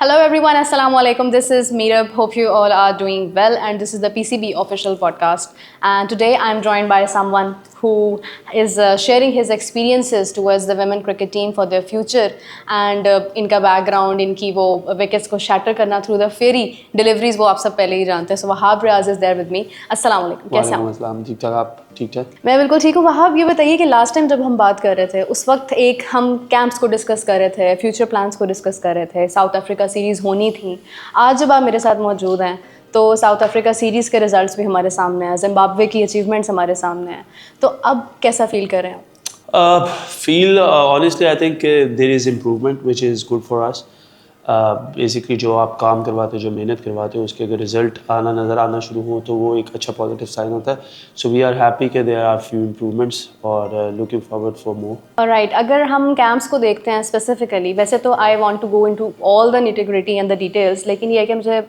Hello everyone, Assalamu alaikum. This is Meerab. Hope you all are doing well, and this is the PCB official podcast. And today I'm joined by someone who is sharing his experiences towards the women cricket team for their future and इनका background, इनकी वो wickets को shatter करना through the fairy deliveries वो आप सब पहले ही जानते हैं. So Wahab Riaz is there with me. Assalamu alaikum. कैसे हैं? वालेकुम ठीक ठाक. आप ठीक ठाक? मैं बिल्कुल ठीक हूँ. वहाब, ये बताइए कि लास्ट टाइम जब हम बात कर रहे थे उस वक्त एक हम कैंप्स को डिस्कस कर रहे थे, फ्यूचर प्लान्स को डिस्कस कर रहे थे, साउथ अफ्रीका सीरीज़ होनी थी. आज जब आप मेरे साथ मौजूद हैं तो साउथ अफ्रीका सीरीज़ के रिजल्ट्स भी हमारे सामने हैं, जिम्बाब्वे की अचीवमेंट्स हमारे सामने हैं. तो अब कैसा फील कर रहे हैं? Feel honestly I think there is improvement which is good for us. Basically जो आप काम करवाते हो, जो मेहनत करवाते हो, उसके अगर रिजल्ट नज़र आना शुरू हो तो वो एक अच्छा पॉजिटिव साइन होता है. सो वी आर हैप्पी कि देयर आर फ्यू इम्प्रूवमेंट्स और looking forward for more. Alright, अगर हम कैंप्स को देखते हैं स्पेसिफिकली, वैसे तो I want to go into all the nitty-gritty and the details, लेकिन ये है कि मुझे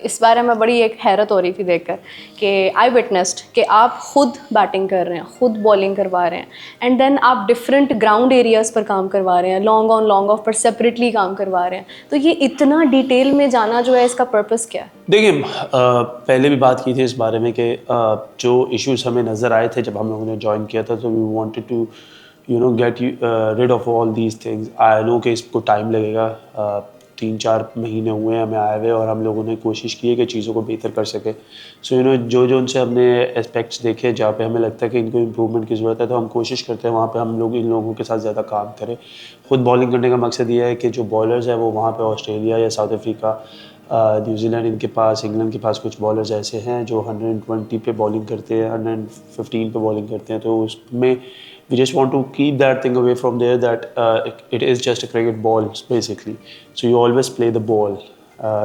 इस बारे में बड़ी एक हैरत हो रही थी देखकर कि आई विटनेस्ड कि आप खुद बैटिंग कर रहे हैं, खुद बॉलिंग करवा रहे हैं, एंड देन आप डिफरेंट ग्राउंड एरियाज़ पर काम करवा रहे हैं, लॉन्ग ऑन लॉन्ग ऑफ पर सेपरेटली काम करवा रहे हैं. तो ये इतना डिटेल में जाना जो है, इसका पर्पस क्या है? देखिए, पहले भी बात की थी इस बारे में कि जो इश्यूज हमें नज़र आए थे जब हम लोगों ने ज्वाइन किया था, तो we wanted to get rid of all these things. I know कि इसको टाइम लगेगा. 3-4 महीने हुए हैं हमें आए हुए और हम लोगों ने कोशिश की है कि चीज़ों को बेहतर कर सके. सो जो उनसे हमने एस्पेक्ट्स देखे जहाँ पे हमें लगता है कि इनको इम्प्रूवमेंट की ज़रूरत है, तो हम कोशिश करते हैं वहाँ पे हम लोग इन लोगों के साथ ज़्यादा काम करें. खुद बॉलिंग करने का मकसद ये है कि जो बॉलर्स हैं वो वहाँ पे ऑस्ट्रेलिया या साउथ अफ्रीका, न्यूजीलैंड, इनके पास, इंग्लैंड के पास कुछ बॉलर्स ऐसे हैं जो 120 पे बॉलिंग करते हैं, 115 पे बॉलिंग करते हैं. तो उसमें we just want to keep that thing away from there, that it is just a cricket ball basically. So you always play the ball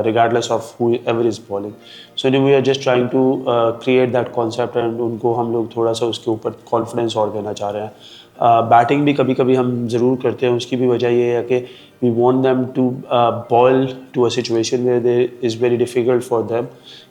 regardless of whoever is bowling. So we are just trying to create that concept and उनको हम लोग थोड़ा सा उसके ऊपर confidence और देना चाह रहे हैं. बैटिंग भी कभी कभी हम ज़रूर करते हैं. उसकी भी वजह ये है कि we want them to bowl to a situation where there is very difficult for them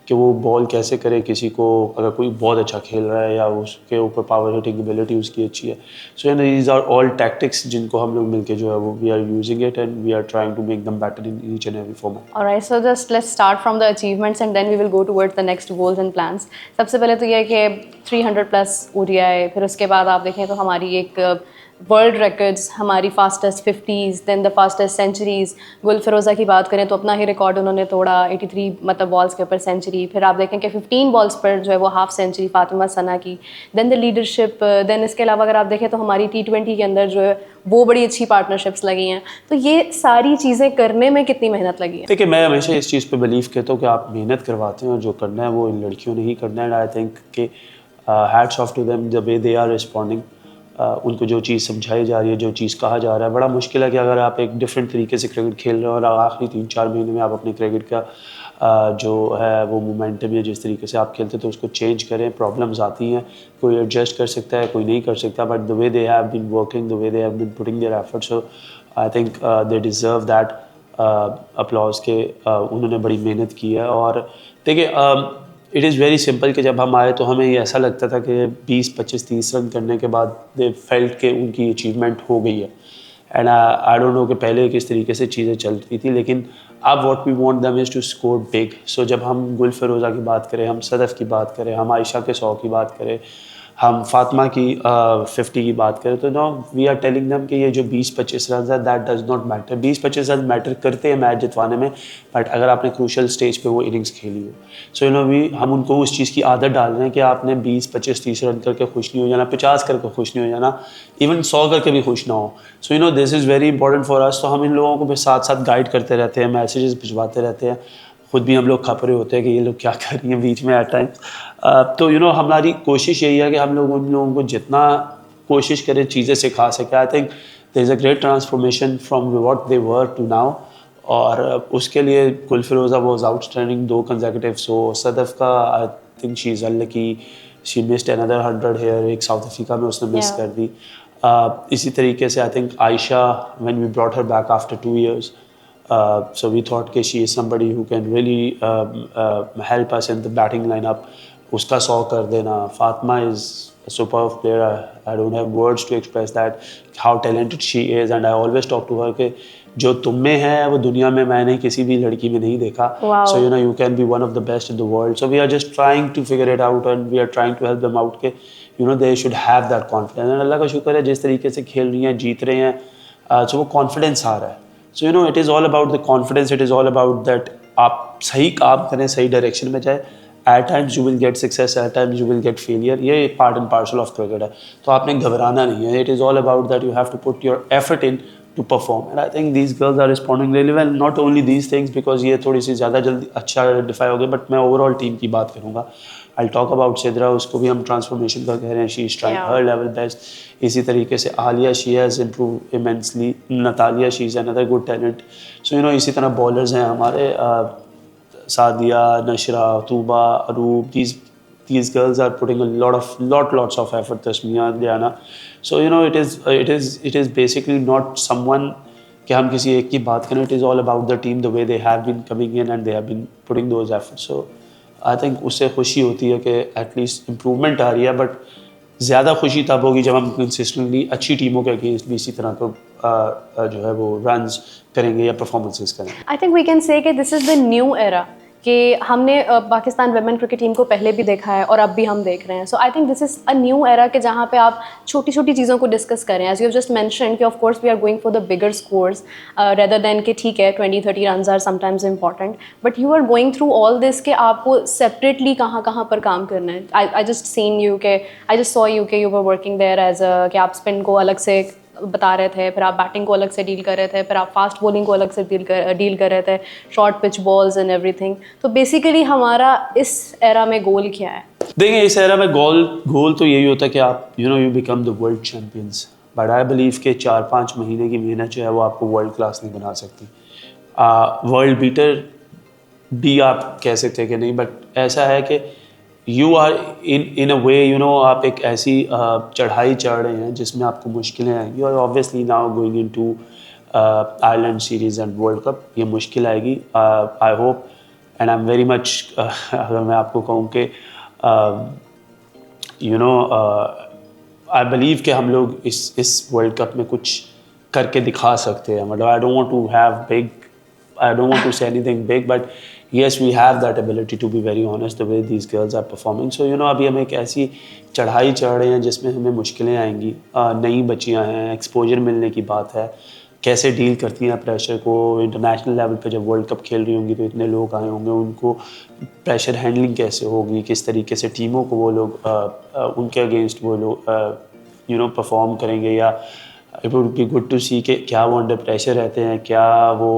कि वो बॉल कैसे करे किसी को, अगर कोई बहुत अच्छा खेल रहा है या उसके ऊपर पावर हिटिंग एबिलिटी उसकी अच्छी है. So these are all tactics जिनको हम लोग मिलके जो है वो we are using it and we are trying to make them better in each and every format. Alright, so just let's start from the achievements and then we will go towards the next goals and plans. सबसे पहले तो ये है कि 300 plus ODI, फिर उसके बाद आप देखें तो हमारी एक वर्ल्ड रिकॉर्ड्स, हमारी fastest 50s, then the fastest centuries. Gul Firoza की बात करें तो अपना ही रिकॉर्ड उन्होंने तोड़ा, 83 मतलब बॉल्स के ऊपर सेंचुरी. फिर आप देखें कि 15 बॉल्स पर जो है वो हाफ सेंचुरी फातिमा सना की. देन द लीडरशिप, देन इसके अलावा अगर आप देखें तो हमारी T20 के अंदर जो है वो बड़ी अच्छी पार्टनरशिप्स लगी हैं. तो ये सारी चीज़ें करने में कितनी मेहनत लगी है? देखिए, मैं हमेशा इस चीज़ पे बिलीव करता हूँ कि आप मेहनत करवाते हैं और जो करना है वो इन लड़कियों ने ही करना है. आई थिंक कि hats off to them the way they are responding. उनको जो चीज़ समझाई जा रही है, जो चीज़ कहा जा रहा है, बड़ा मुश्किल है कि अगर आप एक डिफरेंट तरीके से क्रिकेट खेल रहे हो और आखिरी 3-4 महीने में आप अपने क्रिकेट का जो है वो मोमेंटम या जिस तरीके से आप खेलते तो उसको चेंज करें. प्रॉब्लम्स आती हैं, कोई एडजस्ट कर सकता है, कोई नहीं कर सकता, but the way they have been working, the way they have been putting their effort, so I think they deserve that applause के उन्होंने बड़ी मेहनत की है. और देखिए, इट इज़ वेरी सिंपल कि जब हम आए तो हमें ये ऐसा लगता था कि 20, 25, 30 रन करने के बाद दे फेल्ट के उनकी अचीवमेंट हो गई है. एंड आई डोंट नो कि पहले किस तरीके से चीज़ें चल रही थी, लेकिन अब what we want them is to score big. So जब हम गुल फिरोज़ा की बात करें, हम सदफ़ की बात करें, हम आयशा के 100 की बात करें, हम फातिमा की 50 की बात करें, तो no we are telling them कि ये जो 20-25 रन है that does not matter. 20-25 run matter करते हैं मैच जितवाने में, बट अगर आपने क्रूशल स्टेज पे वो इनिंग्स खेली हो. सो हम उनको उस चीज़ की आदत डाल रहे हैं कि आपने 20-25-30 रन करके खुश नहीं हो जाना, 50 करके खुश नहीं हो जाना, इवन 100 करके भी खुश ना हो. So this is very important for us. तो हम इन लोगों को भी साथ साथ गाइड करते रहते हैं, मैसेजेस भिजवाते रहते हैं. खुद भी हम लोग खप रहे होते हैं कि ये लोग क्या कर रही हैं बीच में एट टाइम्स. तो हमारी कोशिश यही है कि हम लोग उन लोगों को जितना कोशिश करें चीज़ें सिखा सकें. I think there is a great transformation from what they were to now. और उसके लिए Gul Firoza was outstanding 2 consecutive. So Sadaf का I think she is unlucky, she missed another 100 here. एक साउथ अफ्रीका में उसने मिस कर दी. इसी तरीके से I think Ayesha, when we brought her back after 2 years, so we thought कि she is somebody who can really help us in the batting lineup. उसका 100 कर देना. Fatima is superb player. I don't have words to express that how talented she is, and I always talk to her कि जो तुम में है वो दुनिया में मैंने किसी भी लड़की में नहीं देखा. Wow. So you know you can be one of the best in the world. So we are just trying to figure it out, and we are trying to help them out कि you know they should have that confidence. And अल्लाह का शुक्र है जिस तरीके से खेल रही हैं, जीत रहे हैं, so वो confidence आ रहा है. So you know it is all about the confidence. It is all about that आप सही काम करें, सही डायरेक्शन में जाए. At times you will get success, at times you will get failure. ये part and parcel of cricket है. तो आपने घबराना नहीं है. It is all about that you have to put your effort in to perform. And I think these girls are responding really well. Not only these things, because ये थोड़ी सी ज़्यादा जल्दी अच्छा identify हो गए, but मैं overall team की बात करूँगा. I'll talk about Sidra. उसको भी हम transformation का कह रहे हैं. She is trying her level best. इसी तरीके से Alia, she has improved immensely. Natalia, she is another good talent. So you know इसी तरह bowlers हैं हमारे. Sadia, Nashra, Tuba, Aroop, these girls are putting lots of effort. Tasmia, Diana. So you know it is basically not someone कि हम किसी एक की बात करें. It is all about the team, the way they have been coming in and they have been putting those efforts. So I think उससे खुशी होती है कि at least improvement आ रही है. But ज़्यादा खुशी तब होगी जब हम कंसिस्टेंटली अच्छी टीमों के अगेंस्ट भी इसी तरह को जो है वो रन्स करेंगे या परफॉर्मेंसेस करेंगे. I think we can say कि this is the new era कि हमने पाकिस्तान वेमेन क्रिकेट टीम को पहले भी देखा है और अब भी हम देख रहे हैं. So I think this is a new era कि जहाँ पे आप छोटी छोटी चीज़ों को डिस्कस करें. As you have just mention कि of course we are going for the bigger scores rather than कि ठीक है 20-30 runs are sometimes important, but you are going through all this कि आपको सेपरेटली कहाँ कहाँ पर काम करना है. आई जस्ट सीन यू के आई जस्ट सॉ यू के you were working there as कि आप स्पिन को अलग से बता रहे थे, फिर आप बैटिंग को अलग से डील कर रहे थे, फिर आप फास्ट बॉलिंग को अलग से डील कर रहे थे, short pitch balls and everything. तो बेसिकली हमारा इस एरा में गोल क्या है? देखिए इस एरा में गोल तो यही होता है कि आप you become the world champions. But I believe के 4-5 महीने की मेहनत जो है वो आपको वर्ल्ड क्लास नहीं बना सकती. वर्ल्ड बीटर भी आप कह सकते हैं कि नहीं, बट ऐसा है कि you are in a way you know आप एक ऐसी चढ़ाई चढ़ रहे हैं जिसमें आपको मुश्किलें आएंगी. और obviously now going into Ireland series and world cup ये मुश्किल आएगी. I hope and I am very much अगर मैं आपको कहूँ कि यू नो आई बिलीव कि हम लोग इस वर्ल्ड कप में कुछ करके दिखा सकते हैं. मतलब I don't want to say anything big, but yes we have that ability to be very honest the way these girls are performing. So you know अभी हम एक ऐसी चढ़ाई चढ़ रहे हैं जिसमें हमें मुश्किलें आएंगी. नई बच्चियां हैं, एक्सपोजर मिलने की बात है, कैसे डील करती हैं प्रेशर को. इंटरनेशनल लेवल पे जब वर्ल्ड कप खेल रही होंगी तो इतने लोग आए होंगे, उनको प्रेशर हैंडलिंग कैसे होगी, किस तरीके से टीमों को वो लोग उनके अगेंस्ट वो लोग यू नो परफॉर्म करेंगे. या it would be good to see कि क्या वो अंडर प्रेशर रहते हैं, क्या वो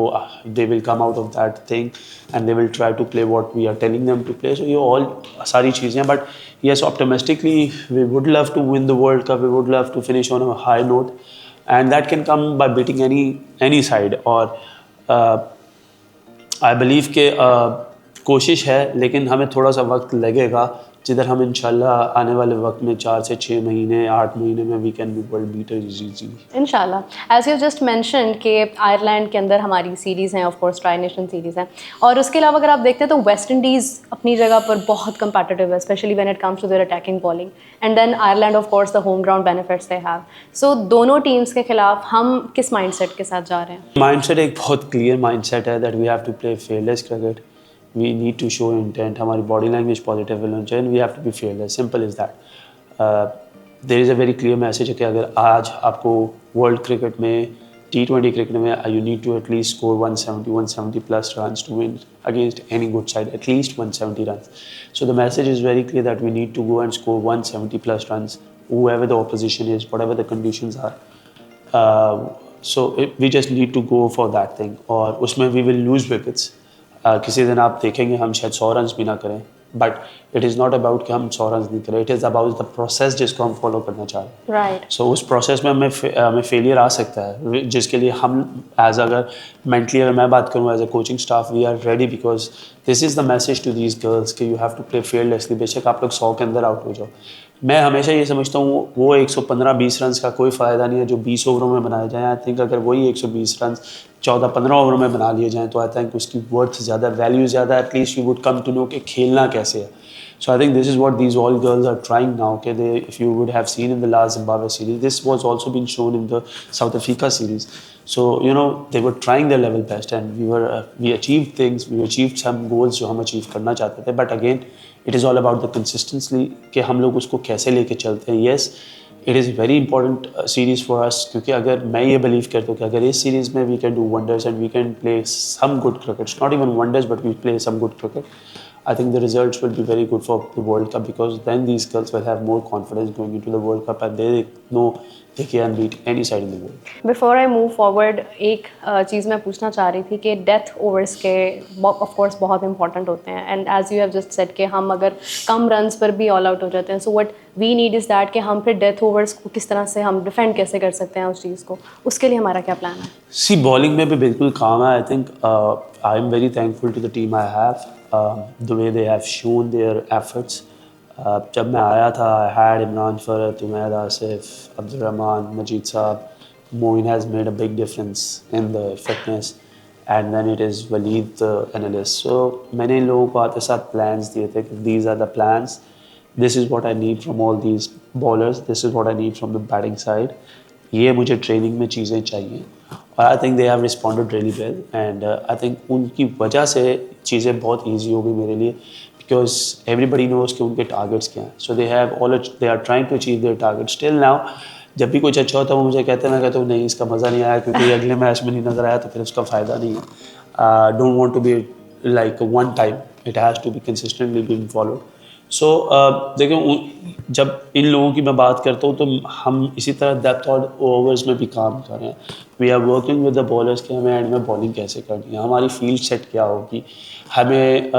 they will come out of that thing and they will try to play what we are telling them to play. So ये all सारी चीज़ें. But yes, optimistically we would love to win the World Cup. We would love to finish on a high note, and that can come by beating any side. और I believe कि कोशिश है, लेकिन हमें थोड़ा सा वक्त लगेगा जिधर हम इंशाल्लाह आने वाले वक्त में 4 से 6 महीने 8 महीने में we can be world beater easily इंशाल्लाह. एज यू जस्ट मेंशन कि आयरलैंड के अंदर हमारी सीरीज़ हैं, of course tri nation series हैं, और उसके अलावा अगर आप देखते हैं तो वेस्ट इंडीज़ अपनी जगह पर बहुत कंपेटिटिव है, specially when it comes to their attacking bowling. And then Ireland of course the home ground benefits they have. So दोनों टीम्स के खिलाफ हम किस माइंडसेट के साथ जा रहे हैं? माइंडसेट एक बहुत क्लियर माइंडसेट है that we have to play fearless cricket. We need to show intent. हमारी बॉडी लैंग्वेज पॉजिटिव होनी चाहिए. We have to be fearless. Simple is that. There is a very clear message है कि अगर आज आपको world cricket में T20 cricket में you need to at least score 170 plus runs to win against any good side, at least 170 runs. So the message is very clear that we need to go and score 170 plus runs whoever the opposition is, whatever the conditions are. So we just need to go for that thing. और उसमें we will lose wickets. किसी दिन आप देखेंगे हम शायद 100 runs भी ना करें, but it is not about कि हम 100 रन्स नहीं करें. It is about the process जिसको हम फॉलो करना चाह रहे हैं. राइट. सो उस प्रोसेस में हमें फेलियर आ सकता है, जिसके लिए हम एज अगर मेंटली अगर मैं बात करूँ as a coaching staff we are ready, because this is the message to these girls कि you have to play fearlessly. बेशक आप लोग 100 के अंदर आउट हो जाओ. मैं हमेशा ये समझता हूँ वो 115-20 रन्स का कोई फ़ायदा नहीं है जो 20 ओवरों में बनाए जाएँ. आई थिंक अगर वही 120 रन्स 14-15 ओवरों में बना लिए जाएँ तो आई थिंक उसकी वर्थ ज़्यादा, वैल्यू ज़्यादा. At least you would come to know कि खेलना कैसे है. So I think this is what these all girls are trying now. Okay, they, if you would have seen in the last Zimbabwe series, this was also been shown in the South Africa series. So you know they were trying their level best, and we achieved things. We achieved some goals जो हम achieve करना चाहते थे. But again, it is all about the consistency कि हम लोग उसको कैसे लेके चलते हैं. Yes, it is very important series for us क्योंकि अगर मैं ये believe करता हूँ कि अगर इस series में we can do wonders and we can play some good cricket, not even wonders, but we play some good cricket. I think the results will be very good for the World Cup because then these girls will have more confidence going into the World Cup and they know they can beat any side in the world. Before I move forward, एक चीज़ मैं पूछना चाह रही थी कि death overs के of course बहुत important होते हैं and as you have just said कि हम अगर कम रन्स पर भी ऑल आउट हो जाते हैं, so what we need is that कि हम फिर डेथ ओवर्स को किस तरह से हम डिफेंड कैसे कर सकते हैं उस चीज़ को, उसके लिए हमारा क्या प्लान है? See, bowling में भी बिल्कुल काम है. I think I am very thankful to the team I have, the way they have shown their efforts. जब मैं आया था, I had Imran Farhat, Umaid Asif, Abdul Rahman, Majid Saab. Moin has made a big difference in the fitness, and then it is Waleed, the analyst. So मैंने इन लोगों को आते साथ plans दिए थे कि these are the plans. This is what I need from all these bowlers. This is what I need from the batting side. ये मुझे ट्रेनिंग में चीज़ें चाहिए और आई think they have responded really well and I think उनकी वजह से चीज़ें बहुत ईजी हो गई मेरे लिए बिकॉज एवरीबडी नोज कि उनके टारगेट्स क्या हैं. So they are trying to achieve their target. Still now जब भी कुछ अच्छा होता है वो मुझे कहते हैं, मैं कहता हूँ नहीं इसका मज़ा नहीं आया क्योंकि अगले मैच में नहीं नज़र आया तो फिर उसका फ़ायदा नहीं है. Don't want to be like one time, it has to be consistently being followed. So देखिए जब इन लोगों की मैं बात करता हूँ तो हम इसी तरह डेप्थ और ओवर्स में भी काम कर रहे हैं. We are working with the bowlers कि हमें एंड में बॉलिंग कैसे करनी है, हमारी फील्ड सेट क्या होगी, हमें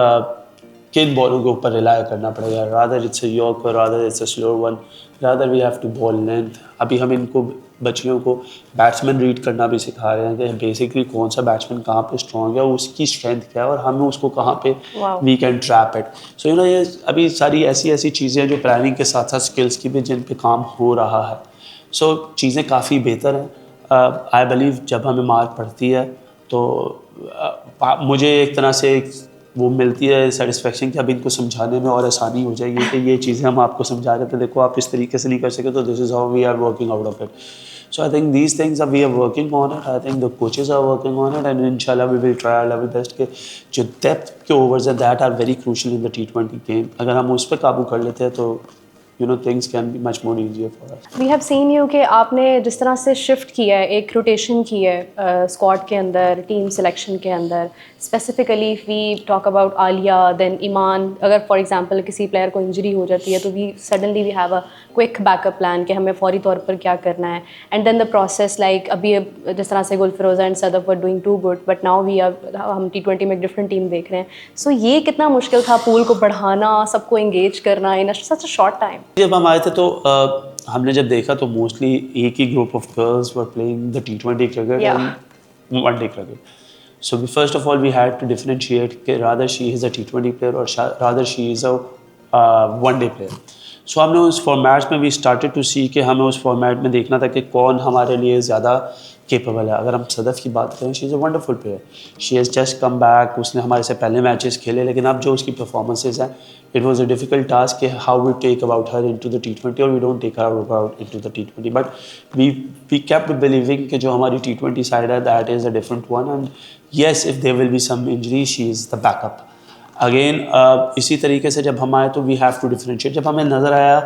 किन बॉलों के ऊपर रिलाय करना पड़ेगा. Rather it's a yorker, rather it's a slower one, rather we have to bowl length. अभी हम इनको बच्चियों को बैट्समैन रीड करना भी सिखा रहे हैं कि बेसिकली कौन सा बैट्समैन कहाँ पे स्ट्रॉन्ग है, उसकी स्ट्रेंथ क्या है और हमें उसको कहाँ पे we can trap it. So you know ये अभी सारी ऐसी चीज़ें हैं जो प्लानिंग के साथ साथ स्किल्स की भी जिन पे काम हो रहा है. सो चीज़ें काफ़ी बेहतर हैं. आई बिलीव जब हमें मार पड़ती है तो मुझे एक तरह से वो मिलती है सेटिस्फेक्शन कि अब इनको समझाने में और आसानी हो जाएगी कि ये चीज़ें हम आपको समझा रहे थे, देखो आप इस तरीके से नहीं कर सके तो this is how we are working out of it. So I think these things we are working on it. I think the coaches are working on it, and inshallah we will try our level best के जो depth के overs हैं that are very crucial in the T20 game. अगर हम उस पर काबू कर लेते हैं तो you know things can be much more easier for us. We have seen you कि आपने जिस तरह से शिफ्ट किया है, एक रोटेशन की है स्क्वाड के अंदर, टीम सिलेक्शन के अंदर. Specifically we talk about Alia, then Iman. अगर फॉर एग्जांपल किसी प्लेयर को इंजरी हो जाती है तो we suddenly we have a quick backup plan कि हमें फौरी तौर पर क्या करना है. And then the process like अभी जिस तरह से Gulfiroza and Sadaf were doing too good, but now we हम T20 में एक डिफरेंट टीम देख रहे हैं. सो ये कितना मुश्किल था पूल को बढ़ाना, सबको इंगेज करना इन सच अ शॉर्ट टाइम? जब हम आए थे तो हमने जब देखा तो मोस्टली एक ही group of girls were playing the T20 cricket and one day cricket. So first of all we had to differentiate कि rather she is a T20 player or rather she is a one day player. So हमने उस format में भी started to सी कि हमें उस format में देखना था कि कौन हमारे लिए ज़्यादा केपेबल है. अगर हम सदफ की बात करें, she is a wonderful player. She has just come back. उसने हमारे से पहले मैचेस खेले लेकिन अब जो उसकी परफॉर्मेंसेज हैं, it was a difficult task कि how we take about her into the T20 और we don't take her about into the T20. But we kept believing कि जो हमारी T20 साइड है that is a different one and yes if there will be some injury she is the backup. Again इसी तरीके से जब हम आए तो वी हैव टू डिफरेंशिएट. जब हमें नज़र आया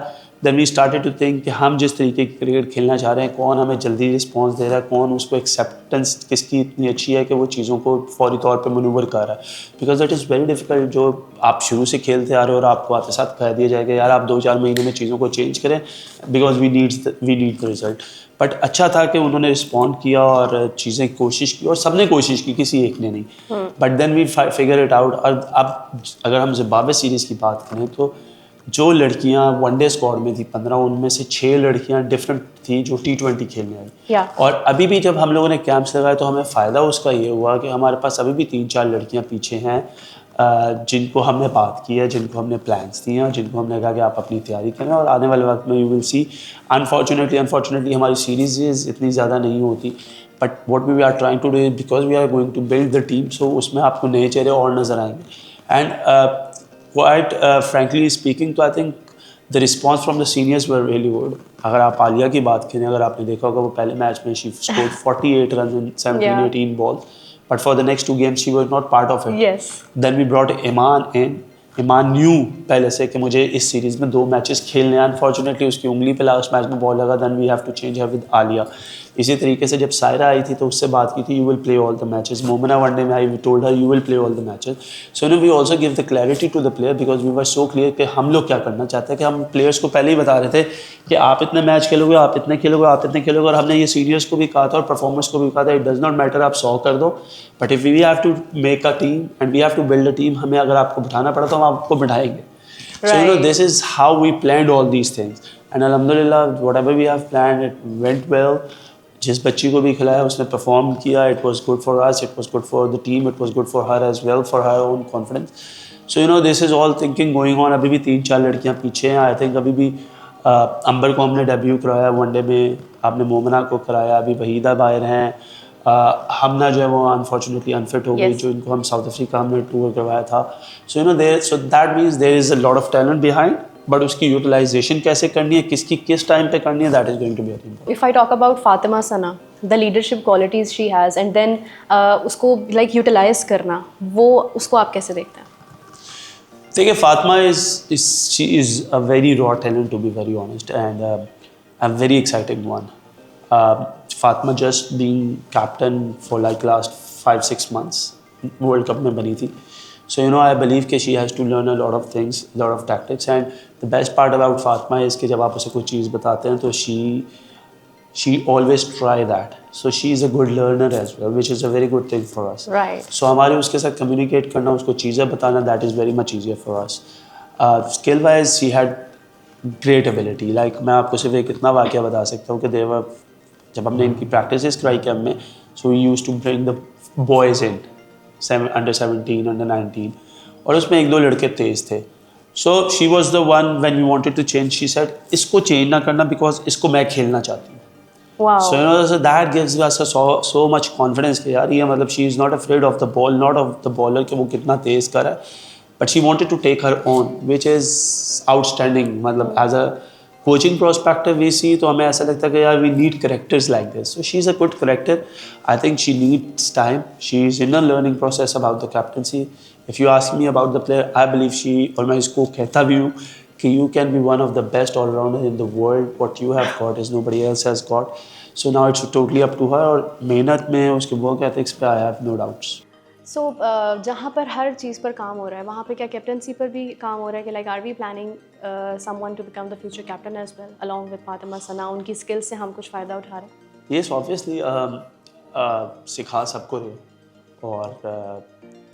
then we started to think कि हम जिस तरीके की क्रिकेट खेलना चाह रहे हैं, कौन हमें जल्दी रिस्पॉन्स दे रहा है, कौन उसको एक्सेप्टेंस किसकी इतनी अच्छी है कि वो चीज़ों को फौरी तौर पे मनूवर कर रहा है. Because it is very difficult जो आप शुरू से खेलते आ रहे हो और आपको आते साथ कह दिया जाएगा यार आप 2-4 महीने में चीज़ों को चेंज करें because we need the result. But अच्छा था कि उन्होंने रिस्पॉन्ड किया और चीज़ें कोशिश की और सबने कोशिश की, किसी एक ने नहीं. But then we figure it out. और अब अगर हम जिम्बाब्वे सीरीज़ की बात करें तो जो लड़कियां वनडे स्क्वाड में थी 15, उनमें से 6 लड़कियां डिफरेंट थी जो T20 खेलने आई. और अभी भी जब हम लोगों ने कैंप्स लगाए तो हमें फ़ायदा उसका ये हुआ कि हमारे पास अभी भी 3-4 लड़कियां पीछे हैं जिनको हमने बात की है, जिनको हमने प्लान्स दिए हैं और जिनको हमने कहा कि आप अपनी तैयारी करें और आने वाले वक्त में यू विल सी. अनफॉर्चुनेटली हमारी सीरीज़ इतनी ज़्यादा नहीं होती but what we are trying to do because we are going to build the team. So उसमें आपको नए चेहरे और नज़र आएंगे. एंड Quite frankly speaking, तो I think the response from the seniors were really good. अगर आप आलिया की बात करें, अगर आपने देखा होगा वो पहले मैच में she scored 48 runs in 17-18 balls, but for the next 2 games she was not part of it. Yes. Then we brought Iman in. Iman knew पहले से कि मुझे इस सीरीज़ में 2 मैचेस खेलने हैं। अनफॉर्चुनेटली उसकी उंगली पे लास्ट मैच में बॉल लगा, then we have to change her with Aliya. इसी तरीके से जब सायरा आई थी तो उससे बात की थी, you will play all the matches. Momina one day में आई, we told her you will play all the matches. So we also give the clarity to the player because we were so clear कि हम लोग क्या करना चाहते हैं, कि हम प्लेयर्स को पहले ही बता रहे थे कि आप इतने मैच खेलोगे, आप इतने खेलोगे, आप इतने खेलोगे। और हमने ये सीनियर्स को भी कहा था और परफॉर्मर्स को भी कहा था, इट डज नॉट मैटर आप 100 कर दो, but if we have to make a team and we have to build a team, हमें अगर आपको बिठाना पड़ा तो हम आपको बिठाएंगे। So this is how we planned all these things, and alhamdulillah whatever we have planned it went well. जिस बच्ची को भी खिलाया उसने परफॉर्म किया, it was good for us, it was good for the team, it was good for her as well, for her own confidence. So this is all thinking going on. अभी भी 3-4 लड़कियां पीछे हैं। I think अभी भी अंबर को हमने debut कराया वनडे में, आपने मोमना को कराया, अभी वहीदा बाहर हैं, हमना जो है वो अनफॉर्चुनेटली अनफिट हो गई, जो इनको हम साउथ अफ्रीका हमने टूर करवाया था। So that means there is a lot of talent behind, but उसकी यूटिलाइजेशन कैसे करनी है, किसकी किस टाइम पे करनी है, that is going to be very important. If I talk about Fatima Sana, the leadership qualities she has, and then उसको like utilize करना, वो उसको आप कैसे देखते हैं? देखिए Fatima she is a very raw talent to be very honest, and a very exciting one. Fatima just being captain for like last 5-6 months, World Cup में बनी थी. So I believe कि she has to learn a lot of things, a lot of tactics, and the best part about Fatima is कि जब आप उसे कोई चीज़ बताते हैं तो she always try that. So she is a good learner as well, which is a very good thing for us. Right. So हमारे उसके साथ communicate करना, उसको चीज़ें बताना, that is very much easier for us. Skill wise she had great ability. Like मैं आपको सिर्फ एक इतना वाक़या बता सकता हूँ कि देवर जब हमने इनकी प्रैक्टिसेस कराई कैम्प में, so we used to bring the boys in, under 17, under 19, और उसमें 1-2 लड़के तेज़ थे. So she was the one when we wanted to change, she said इसको चेंज ना करना because इसको मैं खेलना चाहती हूँ. Wow. So that gives us so much confidence कि यार ये मतलब she is not afraid of the ball, not of the bowler कि वो कितना तेज़ कर रहा है, but she wanted to take her own, which is outstanding. मतलब as a coaching perspective we see तो हमें ऐसा लगता है कि यार we need characters like this. So she is a good character. I think she needs time. She is in a learning process about the captaincy. If you ask me about the player, I believe she, और मैं इसको कहता भी हूँ कि you can be one of the best all-rounder in the world. What you have got is nobody else has got. So now it's totally up to her. और मेहनत में उसके work ethics पे I have no doubts. So जहाँ पर हर चीज़ पर काम हो रहा है, वहाँ पे क्या कैप्टनसी पर भी काम हो रहा है कि like are we planning someone to become the future captain as well along with Fatima Sana? उनकी skills से हम कुछ फ़ायदा उठा रहे हैं? Yes, obviously सिखा सबको रहे, और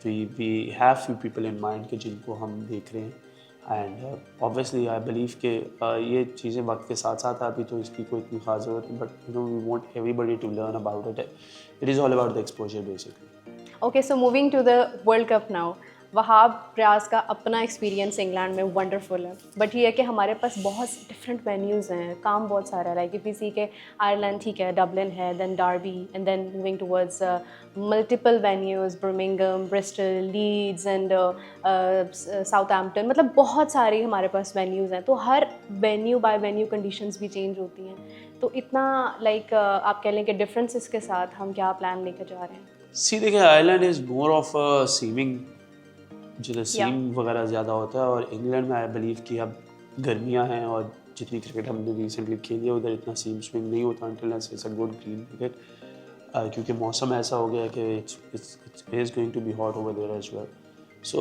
we have few people in mind कि जिनको हम देख रहे हैं, and obviously I believe कि ये चीज़ें वक्त के साथ साथ अभी तो इसकी कोई इतनी खास ज़रूरत नहीं, but we want everybody to learn about it. It is all about the exposure basically. Okay, so moving to the World Cup now. Wahab प्रयास का अपना एक्सपीरियंस इंग्लैंड में वंडरफुल है, बट ये है कि हमारे पास बहुत डिफरेंट वेन्यूज़ हैं, काम बहुत सारा है। लाइक इफ वी सी के आयरलैंड ठीक है, डबलिन है, then Derby, and then moving towards multiple venues, Birmingham, Bristol, Leeds and Southampton, मतलब बहुत सारी हमारे पास वेन्यूज़ हैं। तो हर वेन्यू बाय वेन्यू कंडीशंस भी चेंज होती हैं। तो इतना लाइक आप कह लें कि डिफरेंसेस के साथ हम क्या प्लान लेकर जा रहे हैं? सी देखिए Ireland is more of seaming, जिधर सीम वगैरह ज़्यादा होता है, और इंग्लैंड में आई बिलीव कि अब गर्मियाँ हैं और जितनी क्रिकेट हमने रिसेंटली खेली है उधर इतना सीम स्विंग नहीं होता until it's a good green cricket, क्योंकि मौसम ऐसा हो गया है कि it is going to be hot over there as well. So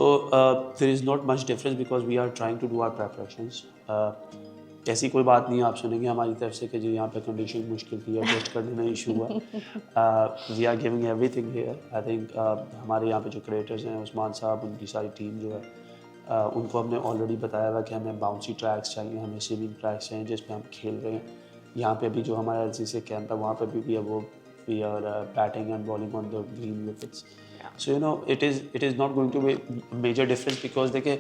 there is not much difference because we are trying to do our preparations. ऐसी कोई बात नहीं आप सुनेंगे हमारी तरफ से कि जी यहाँ पे कंडीशन मुश्किल थी, एडजस्ट करने में इशू हुआ. We are giving everything here. I think हमारे यहाँ पे जो क्रिएटर्स हैं उस्मान साहब, उनकी सारी टीम जो है उनको हमने ऑलरेडी बताया हुआ कि हमें बाउंसी ट्रैक्स चाहिए, हमें स्विमिंग ट्रैक्स चाहिए जिस पे हम खेल रहे हैं. यहाँ पे भी जो हमारा LCC कैंप है वहाँ पे भी है वो we are batting and bowling on the green wickets. So it is not going to be major difference because देखिए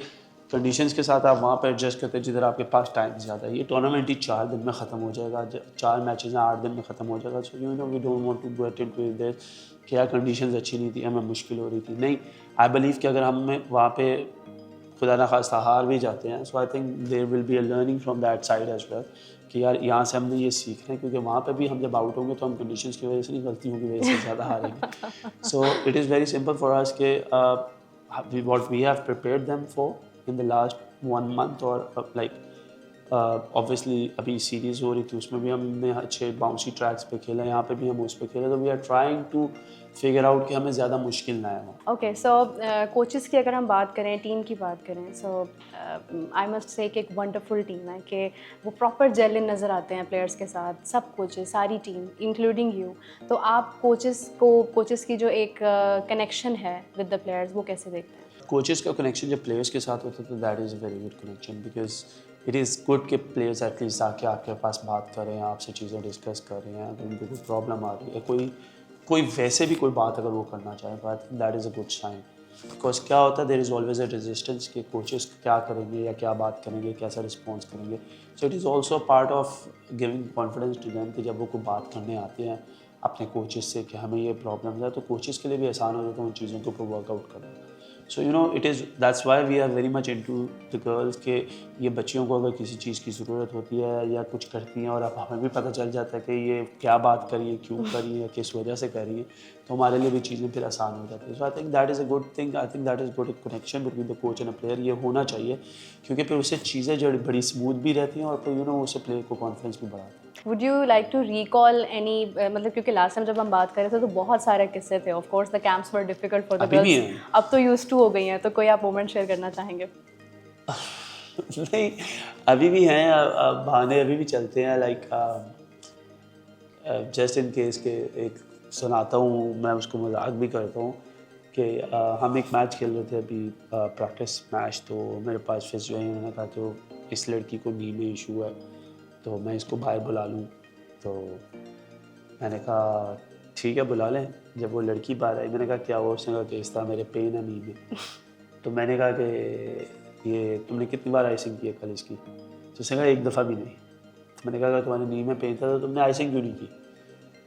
कंडीशंस के साथ आप वहाँ पर एडजस्ट करते हैं जिधर आपके पास टाइम ज़्यादा है. ये टूर्नामेंट ही 4 दिन में ख़त्म हो जाएगा, 4 मैचेस हैं 8 दिन में ख़त्म हो जाएगा. So we don't want to get into this कि यार कंडीशंस अच्छी नहीं थी, हमें मुश्किल हो रही थी. नहीं, आई बिलीव कि अगर हमें वहाँ पे खुदा ना खास्ता हार भी जाते हैं. So I think there will be a learning from that side as well कि यार यहाँ से हमने ये सीखना है, क्योंकि वहाँ पे भी हम जब आउट होंगे तो हम कंडीशंस की वजह से नहीं, गलतियों की वजह से ज़्यादा हारेंगे. So it is very simple for us के what we have prepared them for in the last 1 month or like obviously अभी सीरीज़ हो रही थी, उसमें भी हमने अच्छे बाउंसी ट्रैक्स पे खेला, यहाँ पे भी हम उस पे खेले. तो we are trying to figure out कि हमें ज़्यादा मुश्किल ना आए. ओके, सो कोचेस की अगर हम बात करें, टीम की बात करें, सो आई मस्ट से कि एक वंडरफुल टीम है कि वो प्रॉपर जेल इन नज़र आते हैं प्लेयर्स के साथ, सब कोचेस, सारी टीम इंक्लूडिंग यू. तो आप कोचेस की जो एक कनेक्शन है विद द प्लेयर्स, वो कैसे देखते हैं? कोचेस का कनेक्शन जब प्लेयर्स के साथ होता है तो that is a very good connection, because it is good कि प्लेयर्स एटलीस्ट आके आपके पास बात कर रहे हैं, आपसे चीज़ें डिस्कस कर रहे हैं. अगर उनको कोई प्रॉब्लम आ रही है, कोई वैसे भी कोई बात अगर वो करना चाहे, तो I think that is a good sign. Because क्या होता है, there is always a resistance कि कोचेस क्या करेंगे या क्या बात करेंगे, कैसा रिस्पॉन्स करेंगे. So it is also part of giving confidence to them कि जब वो कोई बात करने आते हैं अपने कोचेस से कि हमें ये प्रॉब्लम है, तो कोचेस के लिए भी आसान हो जाता है उन चीज़ों के ऊपर वर्कआउट करना. So you know it is that's why we are very much into the girls के ये बच्चियों को अगर किसी चीज़ की ज़रूरत होती है या कुछ करती हैं और अब हमें भी पता चल जाता है कि ये क्या बात कर रही है, क्यों कर रही है, किस वजह से कर रही है, तो हमारे लिए भी चीज़ें फिर आसान हो जाती है. So I think that is a good thing. I think that is good connection between the coach and a player. ये होना चाहिए, क्योंकि फिर उससे चीज़ें जो बड़ी स्मूथ भी रहती हैं और फिर यू नो उससे प्लेयर को कॉन्फिडेंस भी बढ़ाती है. Would you like to recall any, मतलब क्योंकि लास्ट टाइम जब हम बात कर रहे थे तो बहुत सारे किस्से थे. Of course the camps were difficult for the अभी भी गर्ल्स, हैं. अब तो यूज्ड टू हो गई हैं, तो कोई आप मोमेंट शेयर करना चाहेंगे? नहीं, अभी भी हैं. बहाने अभी भी चलते हैं. लाइक जस्ट इन केस के एक सुनाता हूँ, मैं उसको मजाक भी करता हूँ कि हम एक मैच खेल रहे थे अभी, प्रैक्टिस मैच. तो मेरे पास फिर जो है उन्होंने कहा कि इस लड़की को नी में इशू है, तो मैं इसको बाहर बुला लूँ. तो मैंने कहा ठीक है बुला लें. जब वो लड़की बाहर आई, मैंने कहा क्या हुआ? उसने कहा कि इस तरह मेरे पेन है नी में. तो मैंने कहा कि ये तुमने कितनी बार आइसिंग की है कल इसकी? तो उसने कहा एक दफ़ा भी नहीं. तो मैंने कहा अगर तुम्हारे नी में पेन था तो तुमने आइसिंग क्यों नहीं की?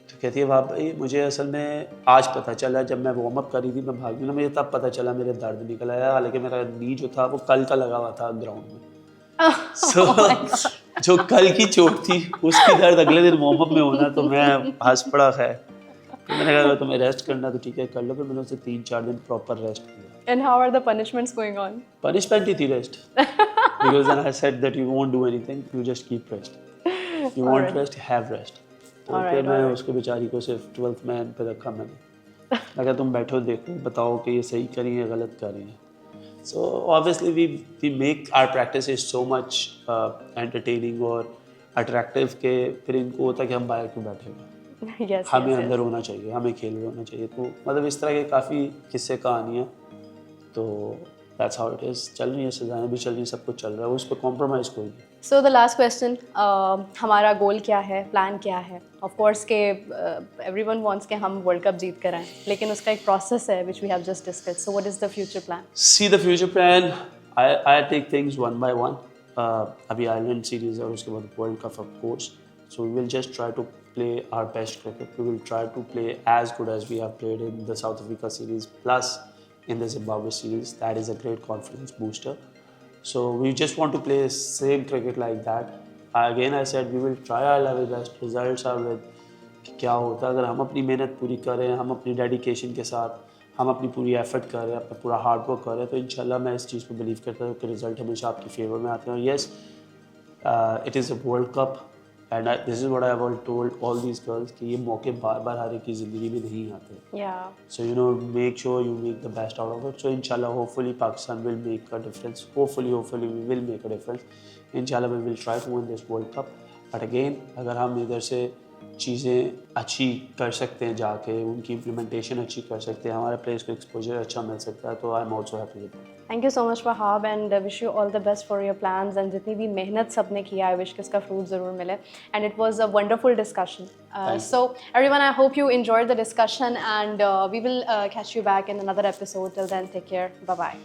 तो कहती है वाह भाई, मुझे असल में आज पता चला, जब मैं वार्म अप कर रही थी, मैं भागी ना, मुझे तब पता चला मेरे दर्द निकल आया. हालांकि मेरा नी जो था वो कल का लगा हुआ था ग्राउंड में. जो कल की चोट थी उसकी दर्द अगले दिन वार्म अप में होना, तो मैं हंस पड़ा. खैर तो मैंने कहा तुम्हें रेस्ट करना तो ठीक है कर लो. फिर मैंने उसे 3-4 दिन प्रॉपर रेस्ट किया. And how are the punishments going on? Punishment ही थी rest, because then I said that you won't do anything, you just keep rest. You want Alright. rest, have rest. तो फिर मैं उसको बेचारी को सिर्फ 12th मैन पे रखा मैंने. अगर तुम बैठो देखो बताओ कि ये सही करी है गलत कर रही है. So obviously we make our practices so much entertaining और attractive के फिर इनको होता है कि हम बाहर क्यों बैठे हुए हैं. Yes, हमें yes, अंदर yes. होना चाहिए, हमें खेल रहे होना चाहिए. तो मतलब इस तरह के काफ़ी किस्से कहानियाँ. तो दैट्स हाउ इट इज़. चल रही है, सजाएं भी चल रही हैं, सब कुछ चल रहा है, उस पर कॉम्प्रोमाइज़ कोई नहीं. सो द लास्ट क्वेश्चन, हमारा गोल क्या है, प्लान क्या है? ऑफ कोर्स के एवरीवन वांट्स कि हम वर्ल्ड कप जीत कर आएं, लेकिन उसका एक प्रोसेस है which we have just discussed. So what is the future plan? See the future plan. I take things one by one. अभी आयरलैंड सीरीज़ है और उसके बाद world cup of course. So we will just try to play our best cricket. We will try to play as good as we have played in the South Africa series plus in the Zimbabwe series. That is a great confidence booster. So we just want to play same cricket like that. Again I said we will try our level best. Results are with कि क्या होता है अगर हम अपनी मेहनत पूरी करें, हम अपनी डेडिकेशन के साथ हम अपनी पूरी एफर्ट कर रहे हैं, अपना पूरा हार्ड वर्क कर रहे हैं, तो इंशाल्लाह मैं इस चीज़ पर बिलीव करता हूँ कि रिजल्ट हमेशा आपके फेवर में आते हैं. और yes, it is a world cup and this is what I have told all these girls कि ये मौके बार बार हर एक की ज़िंदगी में नहीं आते. So you know make sure you make the best out of it. So इंशाल्लाह hopefully Pakistan will make a difference. Hopefully we will make a difference. इंशाल्लाह we will try to win this world cup. But again अगर हम इधर से चीज़ें अच्छी कर सकते हैं, जाके उनकी इम्प्लीमेंटेशन अच्छी कर सकते हैं, हमारे प्लेयर्स को एक्सपोजर अच्छा मिल सकता है, तो I am also happy with that. Thank you so much Wahab and wish you all the best for your plans. And जितनी भी मेहनत सबने किया है, विश कि इसका फ्रूट ज़रूर मिले. And it was a wonderful discussion. So everyone, I hope you enjoyed the discussion and we will catch you back in another episode. Till then take care. Bye bye.